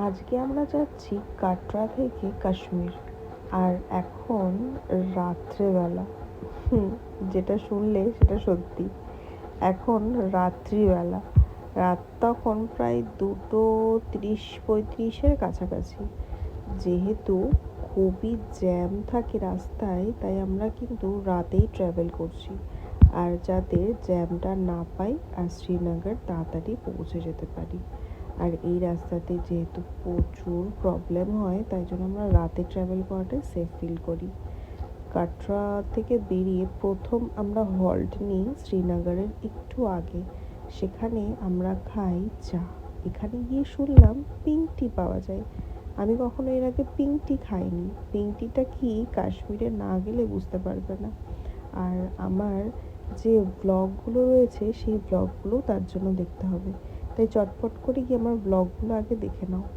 আজকে আমরা যাচ্ছি কাটরা থেকে কাশ্মীর। আর এখন রাত্রেবেলা। যেটা শুনলে সেটা সত্যি। এখন রাত্রিবেলা। রাত তখন প্রায় 2:30-35-এর কাছাকাছি। যেহেতু খুবই জ্যাম থাকে রাস্তায়, তাই আমরা কিন্তু রাতেই ট্রাভেল করছি। আর যাতে জ্যামটা না পাই আর শ্রীনগর তাড়াতাড়ি পৌঁছে যেতে পারি। আর এই রাস্তাতে যেহেতু প্রচুর প্রবলেম হয়, তাই জন্য আমরা রাতে ট্রাভেল করাটাই সেফ ফিল করি। কাটরা থেকে বেরিয়ে প্রথম আমরা হল্ট নিই শ্রীনগরের একটু আগে। সেখানে আমরা খাই চা। এখানে গিয়ে শুনলাম পিঙ্ক টি পাওয়া যায়। আমি কখনো এর আগে পিঙ্ক টি খাইনি। পিঙ্ক টিটা কি কাশ্মীরে না গেলে বুঝতে পারবে না। আর আমার যে ব্লগগুলো রয়েছে সেই ব্লগগুলো তার জন্য দেখতে হবে। তাই চটপট করে গিয়ে আমার ব্লগগুলো আগে দেখে নাও।